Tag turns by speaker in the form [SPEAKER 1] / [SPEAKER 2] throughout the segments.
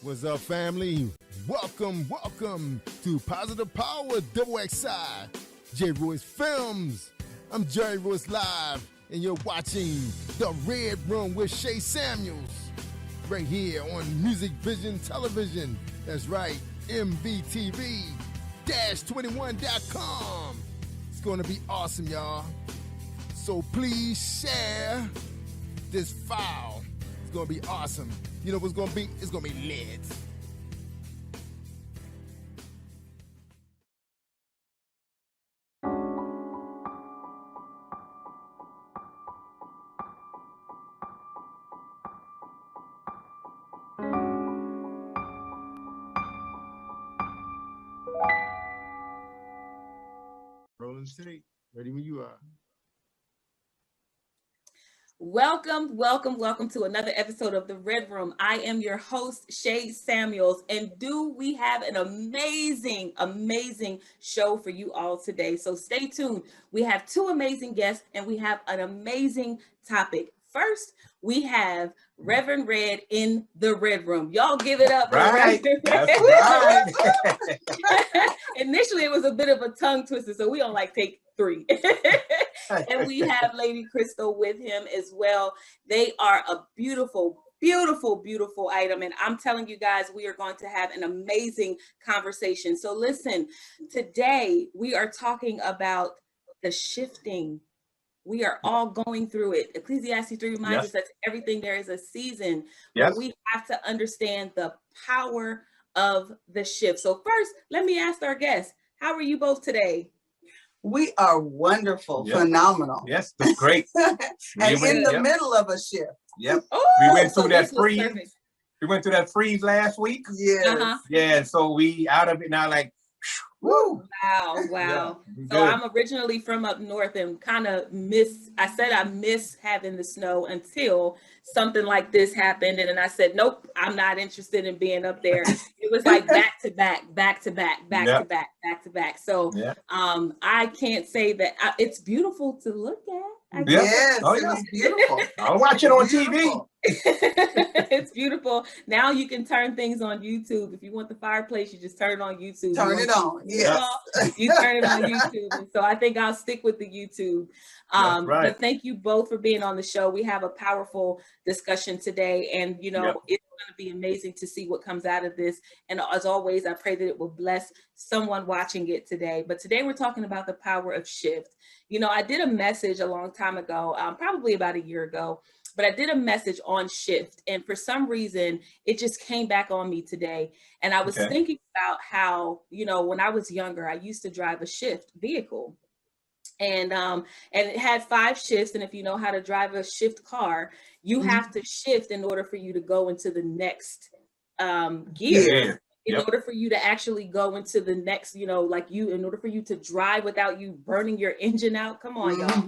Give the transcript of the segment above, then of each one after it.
[SPEAKER 1] What's up, family? Welcome to Positive Power Double XI, J. Royce Films. I'm Jerry Royce Live, and you're watching The Red Room with Shay Samuels, right here on Music Vision Television. That's right, MVTV-21.com. It's going to be awesome, y'all. So please share this file. It's going to be awesome. You know what's going to be? It's going to be lit. Rolling tape. Ready when you are.
[SPEAKER 2] Welcome to another episode of The Red Room. I am your host, Shay Samuels, and we have an amazing show for you all today. So stay tuned. We have two amazing guests, and we have an amazing topic. First, we have Reverend Red in the Red Room. Y'all give it up.
[SPEAKER 3] Right.
[SPEAKER 2] That's
[SPEAKER 3] right.
[SPEAKER 2] Initially, it was a bit of a tongue twister, so we don't like take 3. And we have Lady KRYSTAL with him as well. They are a beautiful item. And I'm telling you guys, we are going to have an amazing conversation. So listen, today we are talking about the shifting. We are all going through it. Ecclesiastes 3 reminds us that to everything there is a season. But we have to understand the power of the shift. So first, let me ask our guests, how are you both today?
[SPEAKER 4] We are wonderful, phenomenal.
[SPEAKER 3] Yes, that's great.
[SPEAKER 4] And in the middle of a shift.
[SPEAKER 3] Yep.
[SPEAKER 2] Oh,
[SPEAKER 3] we went through
[SPEAKER 2] so
[SPEAKER 3] that
[SPEAKER 2] this was
[SPEAKER 3] freeze.
[SPEAKER 2] perfect.
[SPEAKER 3] We went through that freeze last week.
[SPEAKER 4] Yes.
[SPEAKER 3] Yeah, so we out of it now, like, woo.
[SPEAKER 2] Wow.
[SPEAKER 3] Yeah,
[SPEAKER 2] So I'm originally from up north and kind of miss having the snow until something like this happened. And then I said, nope, I'm not interested in being up there. It was like back to back. So I can't say that it's beautiful to look at.
[SPEAKER 4] Yes, it's beautiful.
[SPEAKER 3] I'll watch it on TV.
[SPEAKER 2] It's beautiful. Now you can turn things on YouTube. If you want the fireplace, you just turn it on YouTube.
[SPEAKER 4] Turn it on. Yes.
[SPEAKER 2] You turn it on YouTube. And so I think I'll stick with the YouTube. But thank you both for being on the show. We have a powerful discussion today. And, it's going to be amazing to see what comes out of this. And as always, I pray that it will bless someone watching it today. But today we're talking about the power of shift. I did a message a long time ago, probably about a year ago, but I did a message on shift. And for some reason, it just came back on me today. And I was thinking about how, when I was younger, I used to drive a shift vehicle. And it had 5 shifts. And if you know how to drive a shift car, you have to shift in order for you to go into the next gear. In order for you to actually go into the next, in order for you to drive without you burning your engine out. Come on, y'all.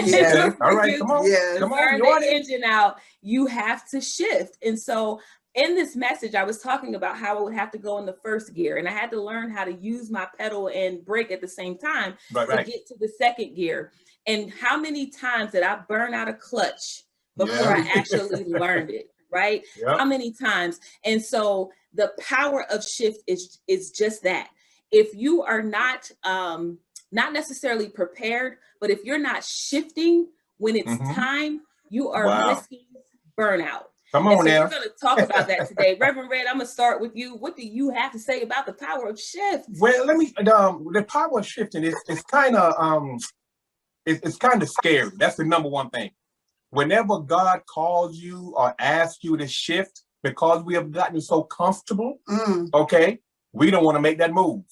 [SPEAKER 3] Yeah. All right, come on.
[SPEAKER 4] Yes.
[SPEAKER 3] Come on.
[SPEAKER 2] Burn the engine out. You have to shift. And so in this message, I was talking about how I would have to go in the first gear, and I had to learn how to use my pedal and brake at the same time to get to the second gear. And how many times did I burn out a clutch before I actually learned it? Right? Yep. How many times? And so the power of shift is just that. If you are not necessarily prepared, but if you're not shifting when it's time, you are risking burnout.
[SPEAKER 3] Come on now.
[SPEAKER 2] We're going to talk about that today. Reverend Red, I'm going to start with you. What do you have to say about the power of shift?
[SPEAKER 3] Well, the power of shifting is kind of it's kind of scary. That's the number one thing. Whenever God calls you or asks you to shift, because we have gotten so comfortable, we don't want to make that move.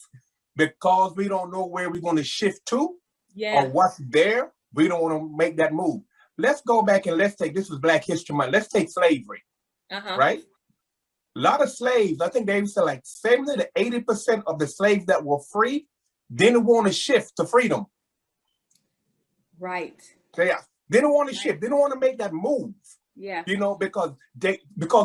[SPEAKER 3] Because we don't know where we're going to shift to or what's there, we don't want to make that move. Let's go back and this was Black History Month. Let's take slavery, right? A lot of slaves, I think they said like 70 to 80% of the slaves that were free didn't want to shift to freedom.
[SPEAKER 2] Right.
[SPEAKER 3] They didn't want to shift. They didn't want to make that move.
[SPEAKER 2] Yeah.
[SPEAKER 3] Because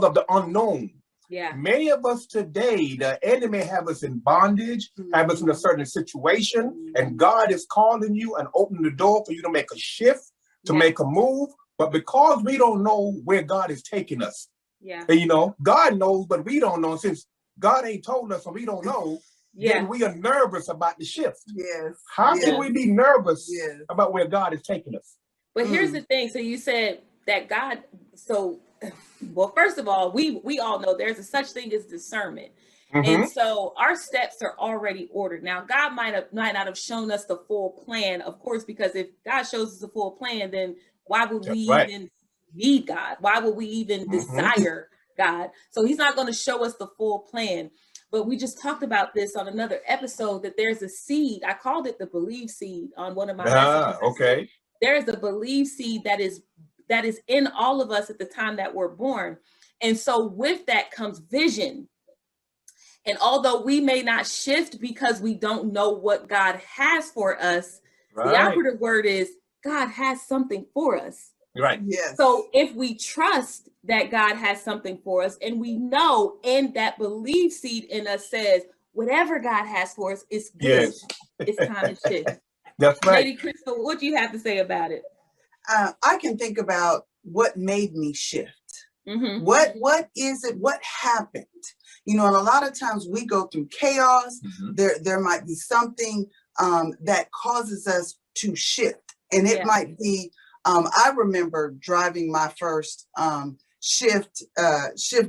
[SPEAKER 3] of the unknown.
[SPEAKER 2] Yeah.
[SPEAKER 3] Many of us today, the enemy have us in bondage, have us in a certain situation, and God is calling you and opening the door for you to make a shift, to make a move. But because we don't know where God is taking us,
[SPEAKER 2] Yeah.
[SPEAKER 3] And, you know, God knows, but we don't know. Since God ain't told us and we don't know, then we are nervous about the shift.
[SPEAKER 4] Yes.
[SPEAKER 3] How can we be nervous about where God is taking us?
[SPEAKER 2] But here's the thing. So you said that God, so, well, first of all, we all know there's a such thing as discernment. And so our steps are already ordered. Now, God might not have shown us the full plan, of course, because if God shows us the full plan, then why would we even need God? Why would we even desire God? So he's not going to show us the full plan. But we just talked about this on another episode, that there's a seed. I called it the believe seed on one of my messages.
[SPEAKER 3] Okay.
[SPEAKER 2] There's a believe seed that is in all of us at the time that we're born. And so with that comes vision. And although we may not shift because we don't know what God has for us, the operative word is God has something for us.
[SPEAKER 3] Right.
[SPEAKER 4] Yes.
[SPEAKER 2] So if we trust that God has something for us, and we know, and that belief seed in us says, whatever God has for us is good.
[SPEAKER 3] Yes.
[SPEAKER 2] It's time to shift.
[SPEAKER 3] That's right.
[SPEAKER 2] Lady Crystal, what do you have to say about it?
[SPEAKER 4] I can think about what made me shift. What is it? What happened? You know, and a lot of times we go through chaos. There might be something that causes us to shift. And it might be, I remember driving my first shift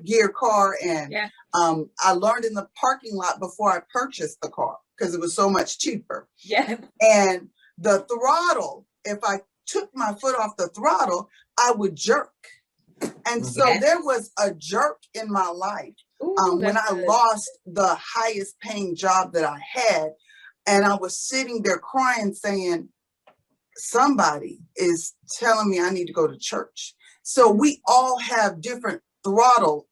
[SPEAKER 4] gear car, and I learned in the parking lot before I purchased the car because it was so much cheaper.
[SPEAKER 2] Yeah.
[SPEAKER 4] And the throttle, if I took my foot off the throttle, I would jerk. And so there was a jerk in my life when I lost the highest paying job that I had. And I was sitting there crying, saying, somebody is telling me I need to go to church. So we all have different throttle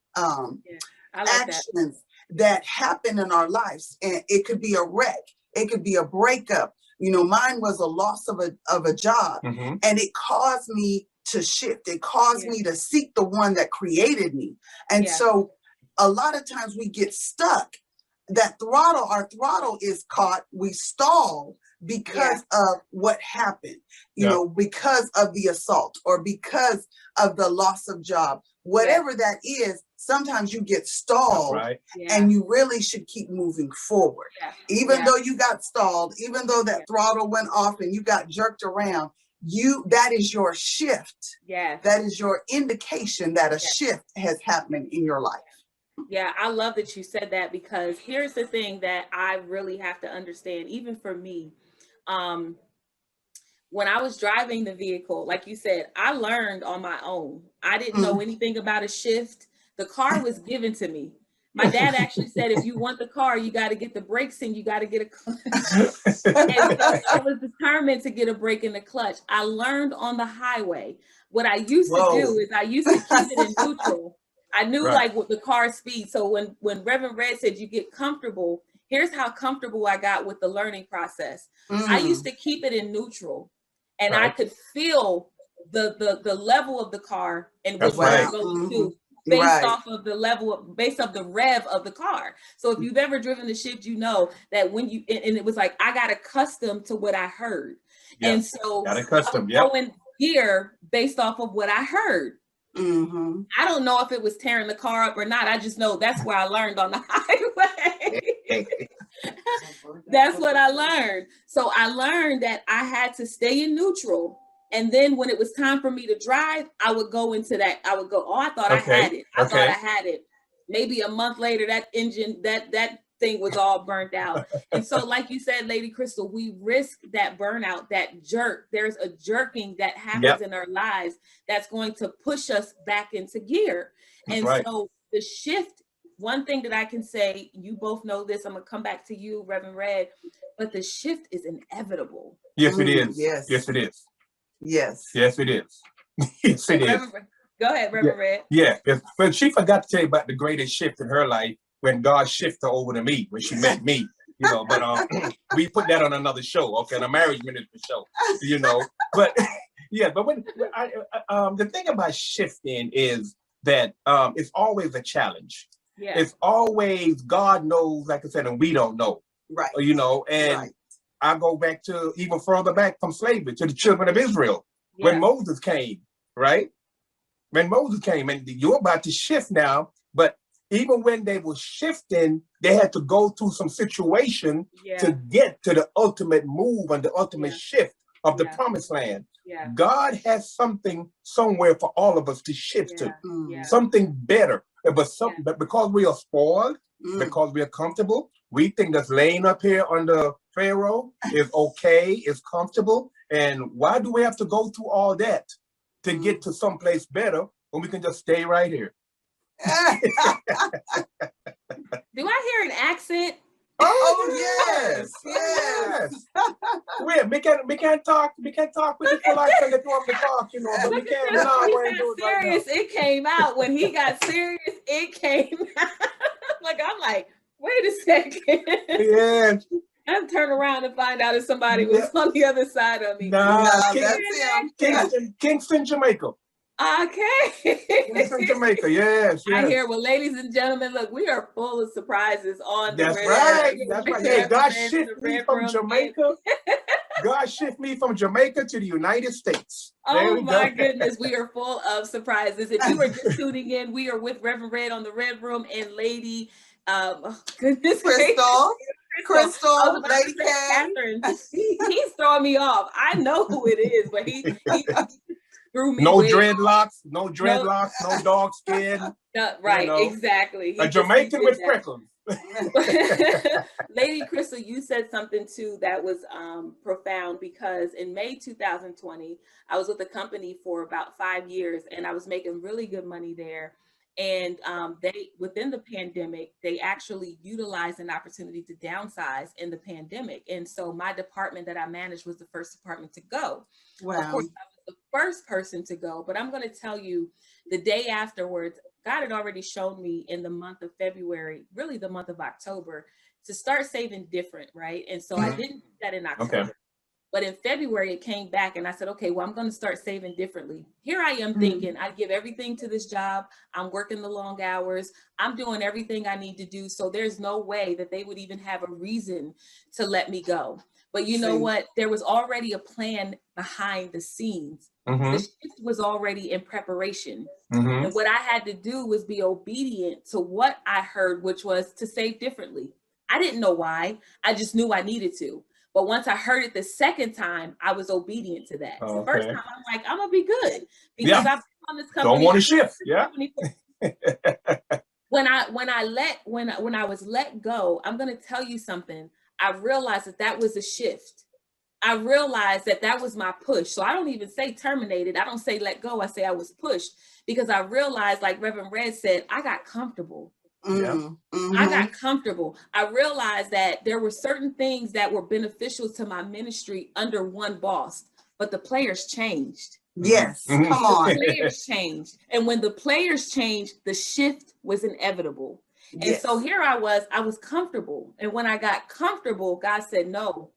[SPEAKER 4] actions that happen in our lives. And it could be a wreck. It could be a breakup. You know, mine was a loss of a job. And it caused me to shift. It caused me to seek the one that created me. And so a lot of times we get stuck. Our throttle is caught. We stall because of what happened, you know, because of the assault or because of the loss of job, whatever that is. Sometimes you get stalled and you really should keep moving forward. Even though you got stalled, even though that throttle went off and you got jerked around, that is your shift. That is your indication that a shift has happened in your life.
[SPEAKER 2] Yeah, I love that you said that, because here's the thing that I really have to understand, even for me. When I was driving the vehicle, like you said, I learned on my own. I didn't know anything about a shift. The car was given to me. My dad actually said, if you want the car, you got to get the brakes and you got to get a clutch. And so I was determined to get a brake and a clutch. I learned on the highway. What I used to do is I used to keep it in neutral. I knew like what the car speed. So when Reverend Red said you get comfortable, here's how comfortable I got with the learning process. I used to keep it in neutral, and I could feel the level of the car and what we're going to based off of the based off the rev of the car. So if you've ever driven the shift, you know that when you, and it was like, I got accustomed to what I heard. And so
[SPEAKER 3] got accustomed,
[SPEAKER 2] going gear based off of what I heard. I don't know if it was tearing the car up or not. I just know that's where I learned on the highway. That's what I learned. So I learned that I had to stay in neutral. And then when it was time for me to drive, I would go into that. I would go, I thought I had it. I thought I had it. Maybe a month later, that engine, that thing was all burnt out. And so, like you said, Lady Crystal, we risk that burnout, that jerk. There's a jerking that happens in our lives that's going to push us back into gear. And so the shift, one thing that I can say, you both know this, I'm going to come back to you, Reverend Red, but the shift is inevitable.
[SPEAKER 3] Yes, it is. Yes, it is.
[SPEAKER 4] Yes.
[SPEAKER 3] Yes, it is. Yes, it is.
[SPEAKER 2] Go ahead, Reverend Red.
[SPEAKER 3] Yeah, but she forgot to tell you about the greatest shift in her life when God shifted her over to me, when she met me, you know, but we put that on another show, okay, the marriage ministry show, you know, but but when the thing about shifting is that it's always a challenge. It's always, God knows, like I said, and we don't know, you know, and I go back to even further back from slavery to the children of Israel when Moses came, right? When Moses came, and you're about to shift now, but even when they were shifting, they had to go through some situation to get to the ultimate move and the ultimate shift of the promised land. God has something somewhere for all of us to shift to, something better. But because we are spoiled, because we are comfortable, we think that's laying up here under Pharaoh is okay, is comfortable. And why do we have to go through all that to get to someplace better when we can just stay right here?
[SPEAKER 2] Do I hear an accent?
[SPEAKER 4] Oh yes, yes.
[SPEAKER 3] We can't talk with the polite and the to talk, you know, but we can't.
[SPEAKER 2] He got serious. Right, it came out when he got serious. It came out. I'm like, wait a second.
[SPEAKER 3] Yeah.
[SPEAKER 2] I'm turn around and find out if somebody was on the other side of me.
[SPEAKER 3] No, that's him. Kingston, Jamaica.
[SPEAKER 2] Okay.
[SPEAKER 3] Kingston, Jamaica. Yes.
[SPEAKER 2] I hear. Well, ladies and gentlemen, look, we are full of surprises on the
[SPEAKER 3] That's right. That's right. Hey, God shift me from Jamaica. God shift me from Jamaica to the United States.
[SPEAKER 2] Oh my goodness, we are full of surprises. If you are just tuning in, we are with Reverend Red on the Red Room and Lady, goodness,
[SPEAKER 4] Crystal, Lady Catherine.
[SPEAKER 2] He's throwing me off. I know who it is, but he threw me.
[SPEAKER 3] No dreadlocks, no dog skin.
[SPEAKER 2] Right, you know, exactly.
[SPEAKER 3] A Jamaican with freckles.
[SPEAKER 2] Lady Crystal, you said something too that was profound, because in May 2020, I was with a company for about 5 years and I was making really good money there. And they, within the pandemic, they actually utilized an opportunity to downsize in the pandemic. And so my department that I managed was the first department to go.
[SPEAKER 4] Wow.
[SPEAKER 2] Of course, I was the first person to go, but I'm going to tell you, the day afterwards, God had already shown me in the month of February, really the month of October, to start saving different, right? And so I didn't do that in October. Okay. But in February, it came back and I said, okay, well, I'm going to start saving differently. Here I am thinking, I give everything to this job. I'm working the long hours. I'm doing everything I need to do. So there's no way that they would even have a reason to let me go. But you know what? There was already a plan behind the scenes. The shift was already in preparation. And what I had to do was be obedient to what I heard, which was to save differently. I didn't know why. I just knew I needed to. But once I heard it the second time, I was obedient to that. The first time, I'm like, I'm gonna be good because I've been on this company.
[SPEAKER 3] Don't want to shift. Yeah.
[SPEAKER 2] When I was let go, I'm gonna tell you something. I realized that was a shift. I realized that was my push. So I don't even say terminated. I don't say let go. I say I was pushed, because I realized, like Reverend Red said, I got comfortable. I got comfortable. I realized that there were certain things that were beneficial to my ministry under one boss, but the players changed.
[SPEAKER 4] Yes, come on.
[SPEAKER 2] The players changed. And when the players changed, the shift was inevitable. And so here I was comfortable. And when I got comfortable, God said, no,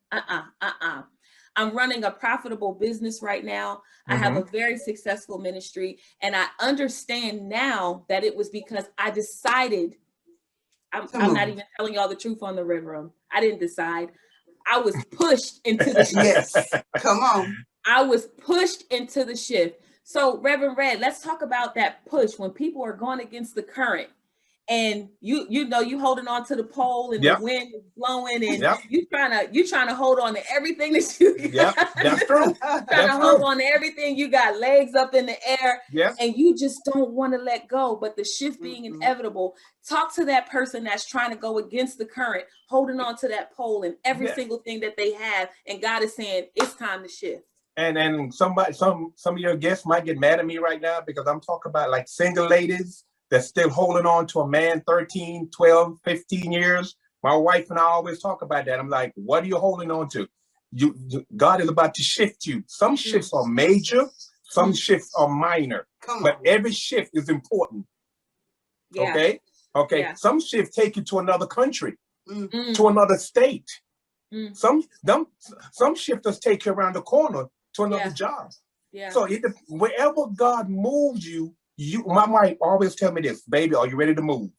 [SPEAKER 2] I'm running a profitable business right now. I have a very successful ministry. And I understand now that it was because I decided, I'm not even telling y'all the truth on the Red Room. I didn't decide. I was pushed into the shift.
[SPEAKER 4] Yes, come on.
[SPEAKER 2] I was pushed into the shift. So Reverend Red, let's talk about that push when people are going against the current. And you know you holding on to the pole and the wind is blowing and you trying to hold on to everything that you got.
[SPEAKER 3] Yeah, that's true.
[SPEAKER 2] Trying to hold on to everything. You got legs up in the air and you just don't want to let go. But the shift being inevitable, talk to that person that's trying to go against the current, holding on to that pole and every single thing that they have. And God is saying it's time to shift.
[SPEAKER 3] And some of your guests might get mad at me right now because I'm talking about like single ladies that's still holding on to a man 13, 12, 15 years. My wife and I always talk about that. I'm like, what are you holding on to? God is about to shift you. Some shifts are major, some shifts are minor, but every shift is important. Okay. Some shifts take you to another country, to another state. Some shifters take you around the corner to another job. So wherever God moves you, my wife always tell me this, baby, are you ready to move?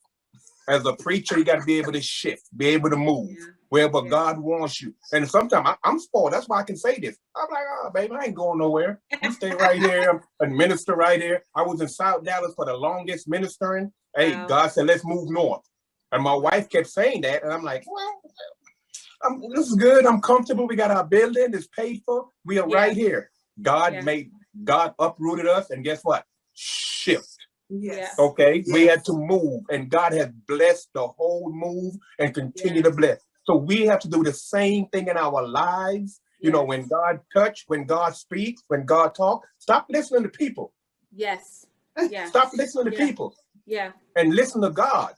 [SPEAKER 3] As a preacher, you got to be able to shift, be able to move. wherever God wants you. And sometimes I'm spoiled. That's why I can say this. I'm like, oh, baby, I ain't going nowhere. I'm staying right here. I'm a minister right here. I was in South Dallas for the longest ministering. Hey, God said, let's move north. And my wife kept saying that. And I'm like, well, this is good. I'm comfortable. We got our building. It's paid for. We are right here. God uprooted us. And guess what? Shift.
[SPEAKER 4] Yes.
[SPEAKER 3] Okay.
[SPEAKER 4] Yes.
[SPEAKER 3] We had to move, and God has blessed the whole move and continue to bless. So we have to do the same thing in our lives. You know, when God touch, when God speaks, when God talk, stop listening to people.
[SPEAKER 2] Yes. Yeah.
[SPEAKER 3] Stop listening to people.
[SPEAKER 2] Yeah.
[SPEAKER 3] And listen to God.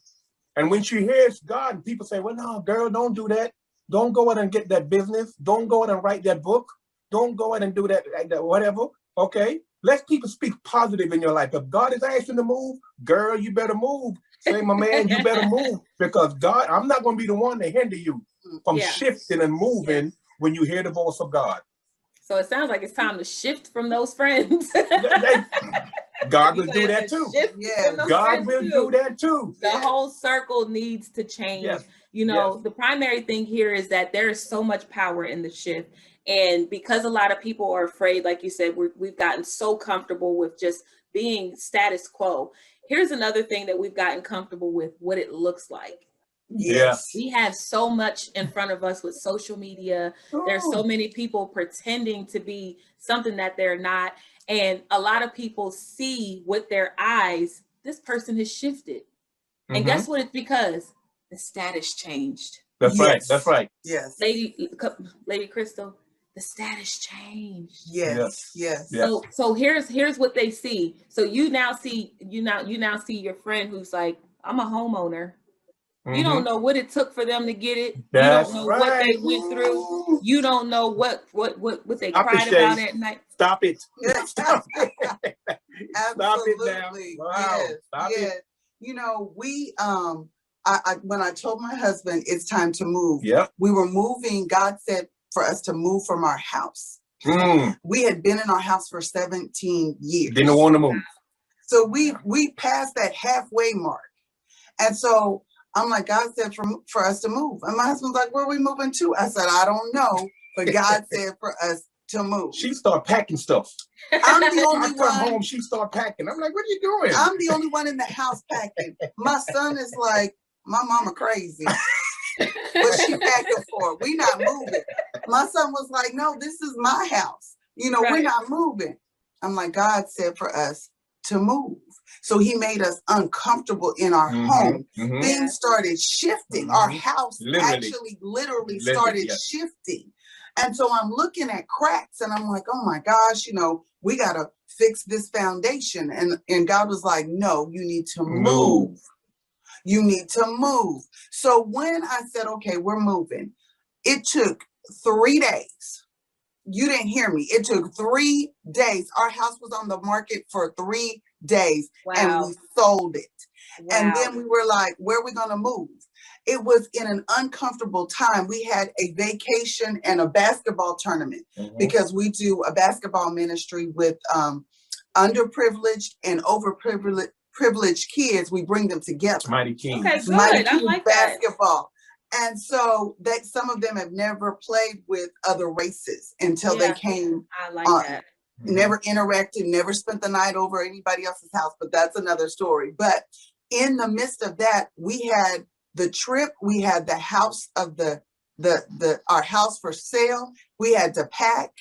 [SPEAKER 3] And when she hears God, and people say, well, no, girl, don't do that. Don't go out and get that business. Don't go out and write that book. Don't go out and do that, whatever. Okay. Let people speak positive in your life. If God is asking to move, girl, you better move. Say, my man, you better move. Because God, I'm not going to be the one to hinder you from shifting and moving when you hear the voice of God.
[SPEAKER 2] So it sounds like it's time to shift from those friends.
[SPEAKER 3] God will do that too. God will do that too.
[SPEAKER 2] The whole circle needs to change. Yes. You know, the primary thing here is that there is so much power in the shift. And because a lot of people are afraid, like you said, we've gotten so comfortable with just being status quo. Here's another thing that we've gotten comfortable with, what it looks like.
[SPEAKER 3] Yes.
[SPEAKER 2] We have so much in front of us with social media. There's so many people pretending to be something that they're not. And a lot of people see with their eyes, this person has shifted. And guess what? It's because the status changed.
[SPEAKER 3] That's right. That's right.
[SPEAKER 4] Yes.
[SPEAKER 2] Lady KRYSTAL, the status changed.
[SPEAKER 4] Yes.
[SPEAKER 2] So here's what they see. So you now see your friend who's like, I'm a homeowner. You don't know what it took for them to get it.
[SPEAKER 3] That's
[SPEAKER 2] you don't know what they went through. You don't know what they cried about at night.
[SPEAKER 3] Stop it.
[SPEAKER 4] Stop it.
[SPEAKER 3] Absolutely. Stop it now. Wow. Stop it.
[SPEAKER 4] You know, we when I told my husband it's time to move, we were moving. God said for us to move from our house. We had been in our house for 17 years.
[SPEAKER 3] Didn't want to move.
[SPEAKER 4] So we passed that halfway mark. And so I'm like, God said for us to move. And my husband's like, where are we moving to? I said, I don't know. But God said for us to move.
[SPEAKER 3] She started packing stuff.
[SPEAKER 4] I'm the only one.
[SPEAKER 3] I come home, she started packing. I'm like, what are you doing?
[SPEAKER 4] I'm the only one in the house packing. My son is like, my mama crazy. But she packing for it. We not moving. My son was like, no, this is my house. You know, we're not moving. I'm like, God said for us to move. So he made us uncomfortable in our home. Things started shifting. Our house literally started shifting. And so I'm looking at cracks and I'm like, oh my gosh, you know, we got to fix this foundation. And God was like, no, you need to move. You need to move. So when I said, okay, we're moving, it took 3 days. You didn't hear me. It took 3 days. Our house was on the market for 3 days and we sold it. And then we were like, where are we going to move? It was in an uncomfortable time. We had a vacation and a basketball tournament because we do a basketball ministry with underprivileged and overprivileged kids. We bring them together.
[SPEAKER 3] Mighty King.
[SPEAKER 2] Okay, good.
[SPEAKER 4] Mighty
[SPEAKER 2] I
[SPEAKER 4] King
[SPEAKER 2] like
[SPEAKER 4] basketball. And so that some of them have never played with other races until they came.
[SPEAKER 2] I like that.
[SPEAKER 4] Never interacted, never spent the night over at anybody else's house, but that's another story. But in the midst of that, we had the trip, we had the house of our house for sale. We had to pack.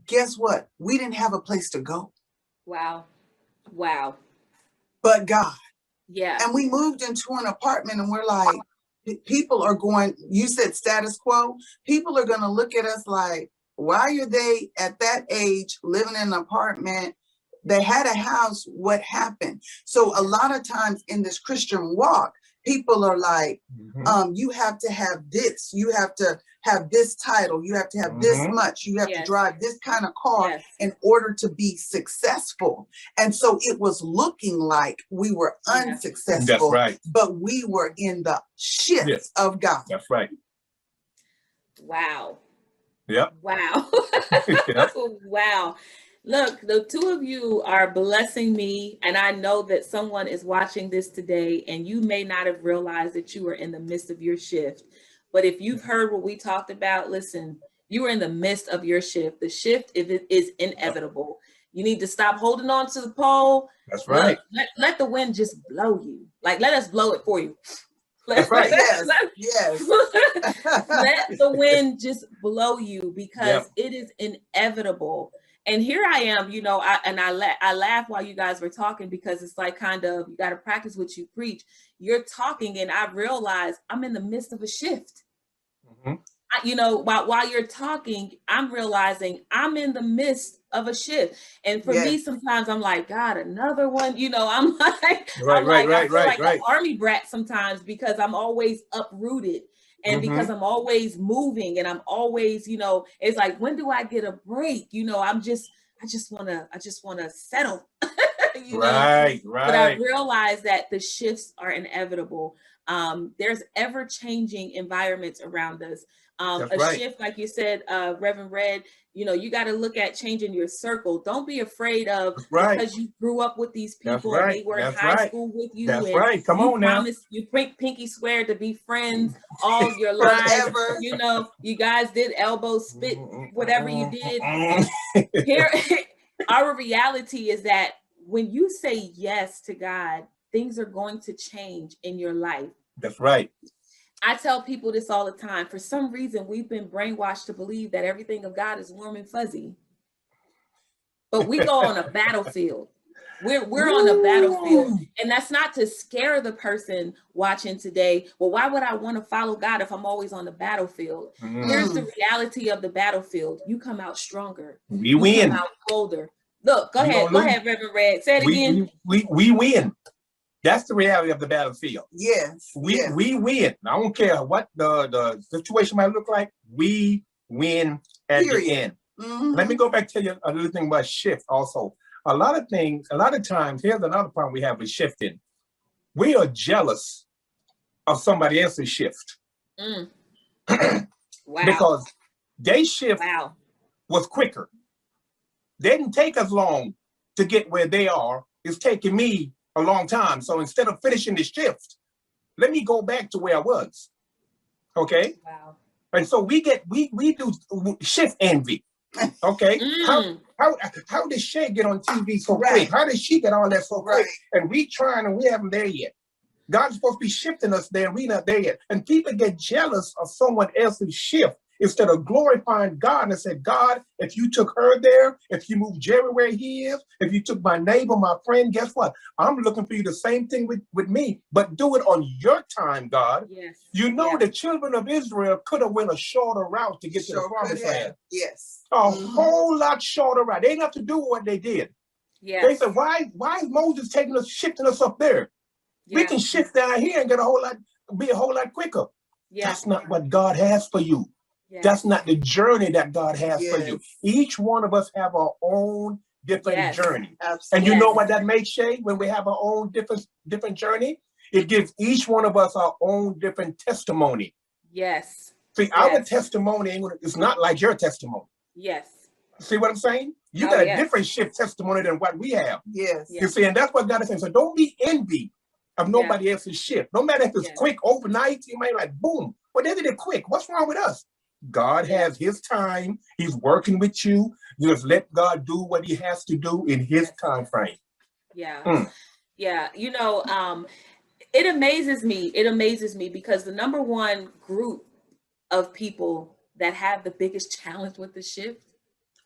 [SPEAKER 4] Guess what? We didn't have a place to go.
[SPEAKER 2] Wow.
[SPEAKER 4] But God.
[SPEAKER 2] Yeah.
[SPEAKER 4] And we moved into an apartment and we're like, people are going, you said status quo. People are going to look at us like, why are they at that age living in an apartment? They had a house. What happened? So a lot of times in this Christian walk, people are like, you have to have this. You have to have this title. You have to have this much. You have to drive this kind of car in order to be successful. And so it was looking like we were unsuccessful, but we were in the shift of God.
[SPEAKER 3] That's right.
[SPEAKER 2] Wow.
[SPEAKER 3] Yep.
[SPEAKER 2] Wow. Wow. Look, the two of you are blessing me, and I know that someone is watching this today, and you may not have realized that you were in the midst of your shift, But if you've heard what we talked about, listen, you are in the midst of your shift. The shift is inevitable. You need to stop holding on to the pole.
[SPEAKER 3] That's right.
[SPEAKER 2] Let the wind just blow you. Like, let us blow it for you.
[SPEAKER 3] That's right.
[SPEAKER 4] Yes.
[SPEAKER 2] Let the wind just blow you, because it is inevitable. And here I am, you know, I laugh while you guys were talking, because it's like, kind of, you got to practice what you preach. You're talking, and I realize I'm in the midst of a shift. You know, while you're talking, I'm realizing I'm in the midst of a shift. And for me, sometimes I'm like, God, another one. You know, I'm like, I feel like an army brat sometimes, because I'm always uprooted, and because I'm always moving, and I'm always, you know, it's like, when do I get a break? You know, I just want to settle. You know? But I realize that the shifts are inevitable. There's ever-changing environments around us. Shift, like you said, Reverend Red, you know, you got to look at changing your circle. Don't be afraid of, because you grew up with these people and they were in high school with you.
[SPEAKER 3] Come on now.
[SPEAKER 2] You pinky swear to be friends all your life. You know, you guys did elbow spit, whatever you did. Here, our reality is that when you say yes to God, things are going to change in your life.
[SPEAKER 3] That's right.
[SPEAKER 2] I tell people this all the time. For some reason, we've been brainwashed to believe that everything of God is warm and fuzzy. But we go on a battlefield. We're on a battlefield. And that's not to scare the person watching today. Well, why would I want to follow God if I'm always on the battlefield? Here's the reality of the battlefield. You come out stronger.
[SPEAKER 3] You win.
[SPEAKER 2] Come out bolder. Look, go ahead, Reverend Red. Say it again.
[SPEAKER 3] We win. That's the reality of the battlefield.
[SPEAKER 4] Yes.
[SPEAKER 3] We win. I don't care what the situation might look like. We win at the end. Let me go back to tell you a little thing about shift also. A lot of times, here's another problem we have with shifting. We are jealous of somebody else's shift. Because their shift was quicker. They didn't take us long to get where they are. It's taking me a long time. So instead of finishing the shift, let me go back to where I was. Okay. Wow. And so we do shift envy. Okay. How did Shay get on TV so quick? How did she get all that so quick? And we haven't there yet. God's supposed to be shifting us there. We're not there yet. And people get jealous of someone else's shift instead of glorifying God and say, God, if you took her there, if you moved Jerry where he is, if you took my neighbor, my friend, guess what? I'm looking for you the same thing with me, but do it on your time, God.
[SPEAKER 2] Yes.
[SPEAKER 3] You know, the children of Israel could have went a shorter route to get to the promised land.
[SPEAKER 4] Yes.
[SPEAKER 3] A whole lot shorter route. They didn't have to do what they did.
[SPEAKER 2] Yes.
[SPEAKER 3] They said, why is Moses shifting us up there? We can shift down here and be a whole lot quicker. That's not what God has for you. That's not the journey that God has for you. Each one of us have our own different journey. Absolutely. And you know what that makes, Shay? When we have our own different journey, it gives each one of us our own different testimony.
[SPEAKER 2] Yes.
[SPEAKER 3] See, our testimony is not like your testimony.
[SPEAKER 2] Yes.
[SPEAKER 3] See what I'm saying? You got a different shift testimony than what we have.
[SPEAKER 4] Yes.
[SPEAKER 3] You see, and that's what God is saying. So don't be envy of nobody else's shift. No matter if it's quick overnight, you might like, boom. Well, they did it quick. What's wrong with us? God has his time. He's working with you. You just let God do what he has to do in his time frame.
[SPEAKER 2] Yeah. Yeah. You know, it amazes me. It amazes me because the number one group of people that have the biggest challenge with the shift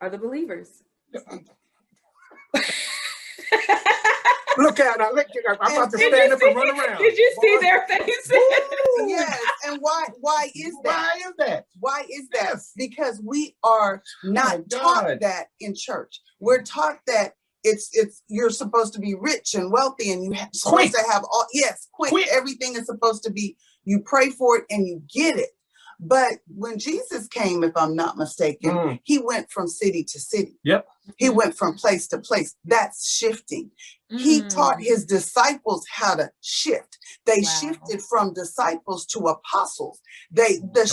[SPEAKER 2] are the believers.
[SPEAKER 3] Look at her. I'm about to stand up and run around.
[SPEAKER 2] Did you see their faces?
[SPEAKER 4] Yes. And why is that?
[SPEAKER 3] Why is that?
[SPEAKER 4] Why is that? Yes. Because we are not taught that in church. We're taught that it's you're supposed to be rich and wealthy and supposed to have all quick. Everything is supposed to be, you pray for it and you get it. But when Jesus came, if I'm not mistaken, he went from city to city.
[SPEAKER 3] Yep.
[SPEAKER 4] He went from place to place. That's shifting. He taught his disciples how to shift. They shifted from disciples to apostles. The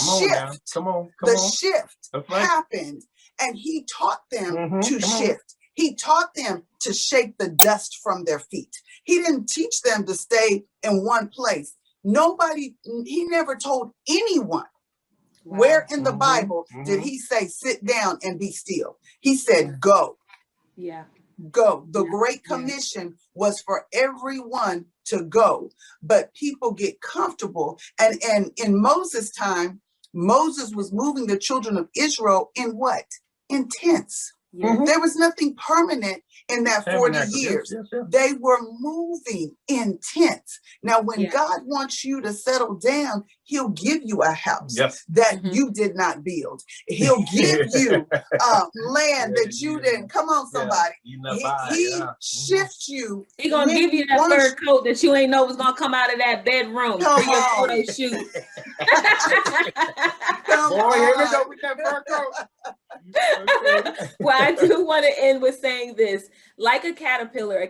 [SPEAKER 4] shift happened, and he taught them to shift. He taught them to shake the dust from their feet. He didn't teach them to stay in one place. He never told anyone Wow. Where in the Bible did he say, sit down and be still? He said, go.
[SPEAKER 2] Yeah.
[SPEAKER 4] Go. The Great Commission was for everyone to go, but people get comfortable. And in Moses' time, Moses was moving the children of Israel in what? In tents. There was nothing permanent in that 40 years. They were moving in tents. Now, when God wants you to settle down, he'll give you a house that you did not build. He'll give you land that you didn't. Come on, somebody. He shifts you.
[SPEAKER 2] He's going to give you that fur coat that you ain't know was going to come out of that bedroom for your photo shoot.
[SPEAKER 3] Boy, here we go with that fur coat.
[SPEAKER 2] Well, I do want to end with saying this. Like a caterpillar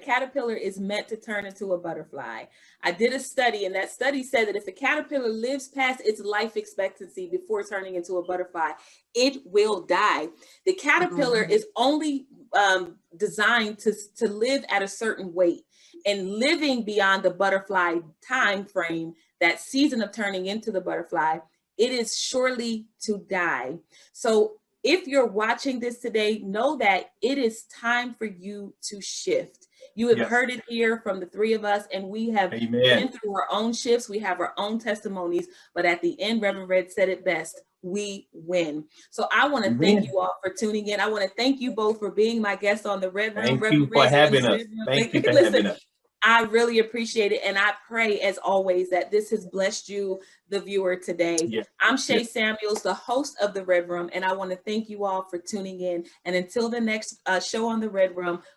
[SPEAKER 2] is meant to turn into a butterfly. I did a study, and that study said that if a caterpillar lives past its life expectancy before turning into a butterfly, it will die. The caterpillar is only designed to live at a certain weight, and living beyond the butterfly time frame, that season of turning into the butterfly, it is surely to die. So if you're watching this today, know that it is time for you to shift. You have heard it here from the three of us, and we have been through our own shifts. We have our own testimonies, but at the end, Reverend Red said it best: we win. So I want to thank you all for tuning in. I want to thank you both for being my guests on the Red Room.
[SPEAKER 3] Thank you for having us. Thank you for having us.
[SPEAKER 2] I really appreciate it. And I pray, as always, that this has blessed you, the viewer, today. I'm Shay Samuels, the host of the Red Room, and I want to thank you all for tuning in. And until the next show on the Red Room,